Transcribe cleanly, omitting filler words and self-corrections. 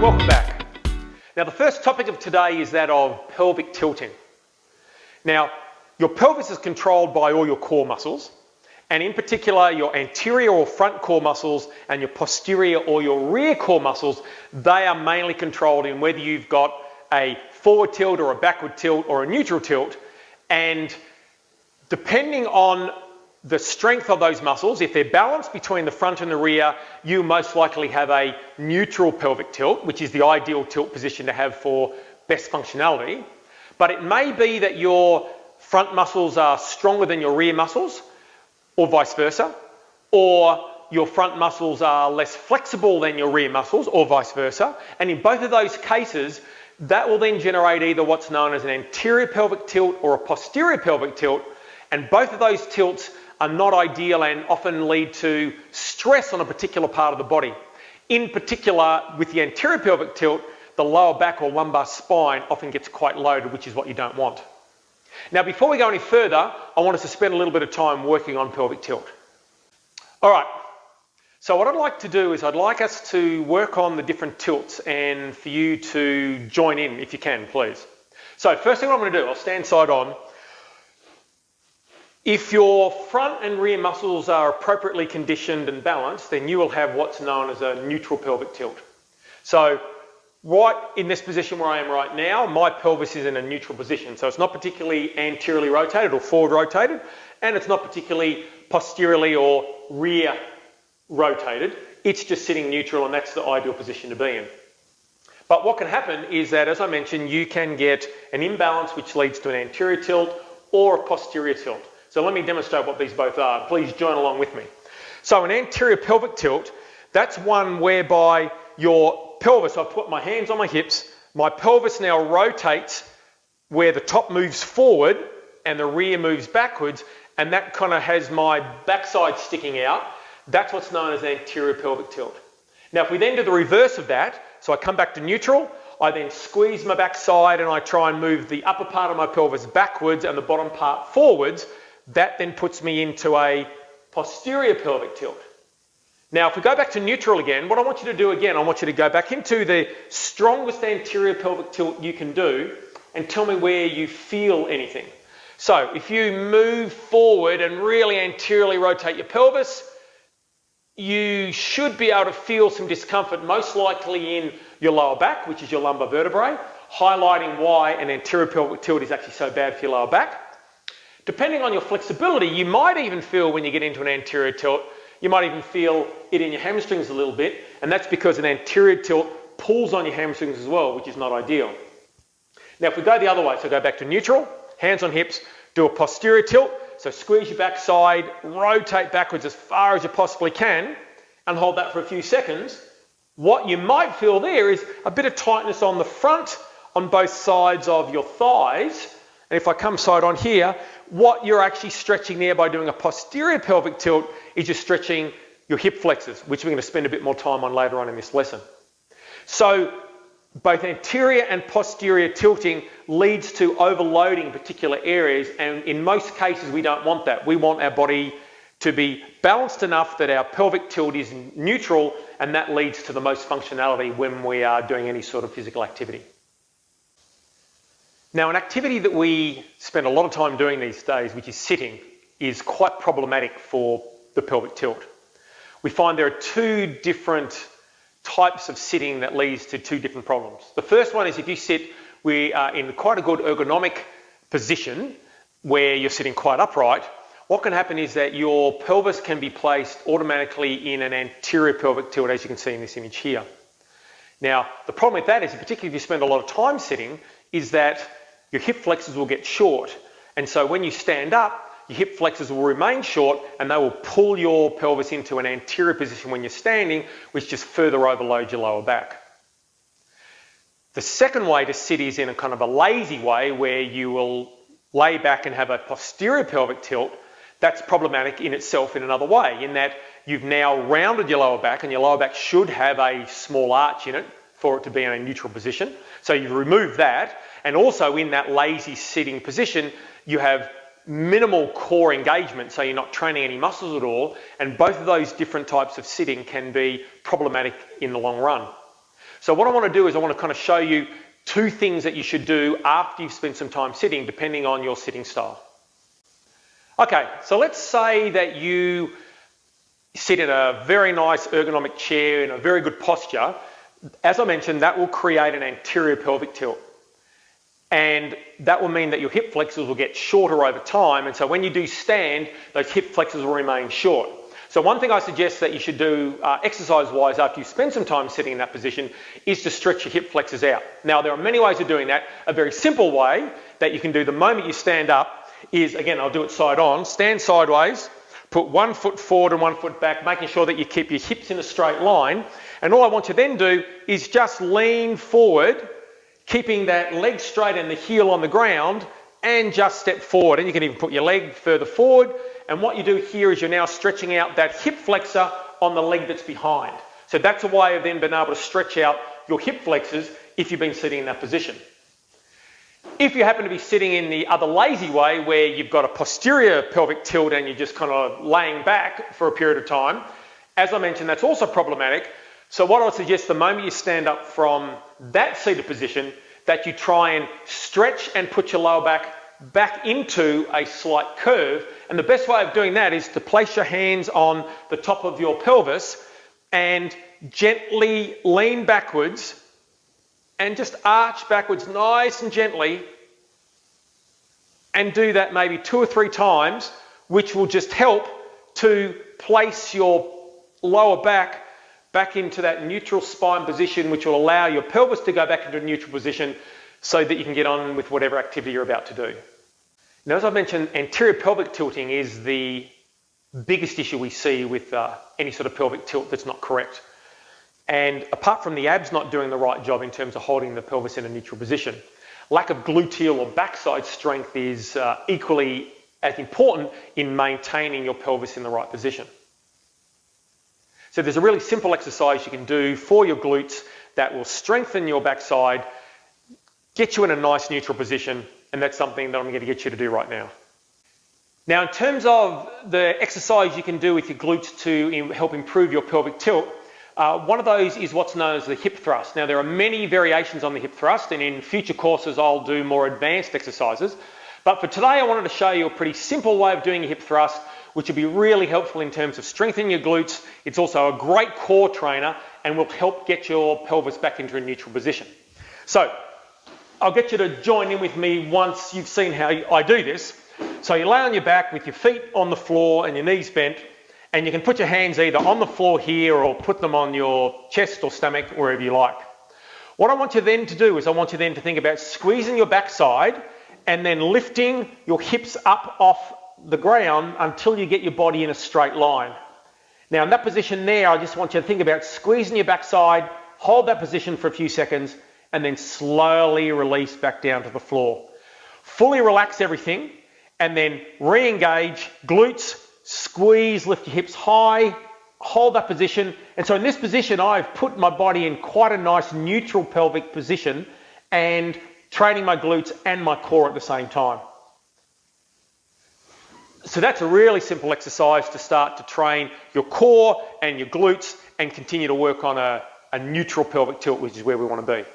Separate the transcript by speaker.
Speaker 1: welcome back. Now the first topic of today is that of pelvic tilting. Now your pelvis is controlled by all your core muscles, and in particular your anterior or front core muscles and your posterior or your rear core muscles. They are mainly controlled in whether you've got a forward tilt or a backward tilt or a neutral tilt, and depending on the strength of those muscles, if they're balanced between the front and the rear, you most likely have a neutral pelvic tilt, which is the ideal tilt position to have for best functionality. But it may be that your front muscles are stronger than your rear muscles, or vice versa, or your front muscles are less flexible than your rear muscles, or vice versa. And in both of those cases, that will then generate either what's known as an anterior pelvic tilt or a posterior pelvic tilt, and both of those tilts are not ideal and often lead to stress on a particular part of the body. In particular, with the anterior pelvic tilt, the lower back or lumbar spine often gets quite loaded, which is what you don't want. Now, before we go any further, I want us to spend a little bit of time working on pelvic tilt. All right, so what I'd like to do is I'd like us to work on the different tilts and for you to join in if you can, please. So first thing what I'm going to do, I'll stand side on. If your front and rear muscles are appropriately conditioned and balanced, then you will have what's known as a neutral pelvic tilt. So right in this position where I am right now, my pelvis is in a neutral position. So it's not particularly anteriorly rotated or forward rotated, and it's not particularly posteriorly or rear rotated. It's just sitting neutral, and that's the ideal position to be in. But what can happen is that, as I mentioned, you can get an imbalance which leads to an anterior tilt or a posterior tilt. So let me demonstrate what these both are. Please join along with me. So an anterior pelvic tilt, that's one whereby your pelvis, I've put my hands on my hips, my pelvis now rotates where the top moves forward and the rear moves backwards, and that kind of has my backside sticking out. That's what's known as anterior pelvic tilt. Now if we then do the reverse of that, so I come back to neutral, I then squeeze my backside and I try and move the upper part of my pelvis backwards and the bottom part forwards. That then puts me into a posterior pelvic tilt. Now, if we go back to neutral again, what I want you to do again, I want you to go back into the strongest anterior pelvic tilt you can do and tell me where you feel anything. So, if you move forward and really anteriorly rotate your pelvis, you should be able to feel some discomfort, most likely in your lower back, which is your lumbar vertebrae, highlighting why an anterior pelvic tilt is actually so bad for your lower back. Depending on your flexibility, you might even feel when you get into an anterior tilt, you might even feel it in your hamstrings a little bit, and that's because an anterior tilt pulls on your hamstrings as well, which is not ideal. Now if we go the other way, so go back to neutral, hands on hips, do a posterior tilt, so squeeze your backside, rotate backwards as far as you possibly can, and hold that for a few seconds. What you might feel there is a bit of tightness on the front, on both sides of your thighs, and if I come side on here, what you're actually stretching there by doing a posterior pelvic tilt is you're stretching your hip flexors, which we're going to spend a bit more time on later on in this lesson. So both anterior and posterior tilting leads to overloading particular areas, and in most cases we don't want that. We want our body to be balanced enough that our pelvic tilt is neutral, and that leads to the most functionality when we are doing any sort of physical activity. Now, an activity that we spend a lot of time doing these days, which is sitting, is quite problematic for the pelvic tilt. We find there are two different types of sitting that leads to two different problems. The first one is if you sit, we are in quite a good ergonomic position where you're sitting quite upright. What can happen is that your pelvis can be placed automatically in an anterior pelvic tilt, as you can see in this image here. Now, the problem with that is, particularly if you spend a lot of time sitting, is that your hip flexors will get short. And so when you stand up, your hip flexors will remain short and they will pull your pelvis into an anterior position when you're standing, which just further overloads your lower back. The second way to sit is in a kind of a lazy way where you will lay back and have a posterior pelvic tilt. That's problematic in itself in another way, in that you've now rounded your lower back, and your lower back should have a small arch in it for it to be in a neutral position. So you've removed that, and also in that lazy sitting position, you have minimal core engagement, so you're not training any muscles at all, and both of those different types of sitting can be problematic in the long run. So what I want to do is I want to kind of show you 2 things that you should do after you've spent some time sitting, depending on your sitting style. Okay, so let's say that you sit in a very nice ergonomic chair in a very good posture. As I mentioned, that will create an anterior pelvic tilt. And that will mean that your hip flexors will get shorter over time. And so when you do stand, those hip flexors will remain short. So one thing I suggest that you should do exercise-wise after you spend some time sitting in that position is to stretch your hip flexors out. Now, there are many ways of doing that. A very simple way that you can do the moment you stand up is, again, I'll do it side on, stand sideways, put 1 foot forward and 1 foot back, making sure that you keep your hips in a straight line. And all I want you to then do is just lean forward, keeping that leg straight and the heel on the ground, and just step forward. And you can even put your leg further forward. And what you do here is you're now stretching out that hip flexor on the leg that's behind. So that's a way of then being able to stretch out your hip flexors if you've been sitting in that position. If you happen to be sitting in the other lazy way, where you've got a posterior pelvic tilt and you're just kind of laying back for a period of time, as I mentioned, that's also problematic. So what I would suggest the moment you stand up from that seated position, that you try and stretch and put your lower back into a slight curve. And the best way of doing that is to place your hands on the top of your pelvis and gently lean backwards and just arch backwards nice and gently, and do that maybe 2 or 3 times, which will just help to place your lower back into that neutral spine position, which will allow your pelvis to go back into a neutral position so that you can get on with whatever activity you're about to do. Now, as I mentioned, anterior pelvic tilting is the biggest issue we see with any sort of pelvic tilt that's not correct. And apart from the abs not doing the right job in terms of holding the pelvis in a neutral position, lack of gluteal or backside strength is equally as important in maintaining your pelvis in the right position. So there's a really simple exercise you can do for your glutes that will strengthen your backside, get you in a nice neutral position, and that's something that I'm going to get you to do right now. Now, in terms of the exercise you can do with your glutes to help improve your pelvic tilt, one of those is what's known as the hip thrust. Now, there are many variations on the hip thrust, and in future courses I'll do more advanced exercises. But for today, I wanted to show you a pretty simple way of doing a hip thrust, which will be really helpful in terms of strengthening your glutes. It's also a great core trainer and will help get your pelvis back into a neutral position. So I'll get you to join in with me once you've seen how I do this. So you lay on your back with your feet on the floor and your knees bent, and you can put your hands either on the floor here or put them on your chest or stomach, wherever you like. What I want you then to do is I want you then to think about squeezing your backside and then lifting your hips up off the ground until you get your body in a straight line. Now, in that position there, I just want you to think about squeezing your backside, hold that position for a few seconds, and then slowly release back down to the floor. Fully relax everything, and then re-engage glutes, squeeze, lift your hips high, hold that position. And so in this position, I've put my body in quite a nice neutral pelvic position and training my glutes and my core at the same time. So that's a really simple exercise to start to train your core and your glutes and continue to work on a neutral pelvic tilt, which is where we want to be.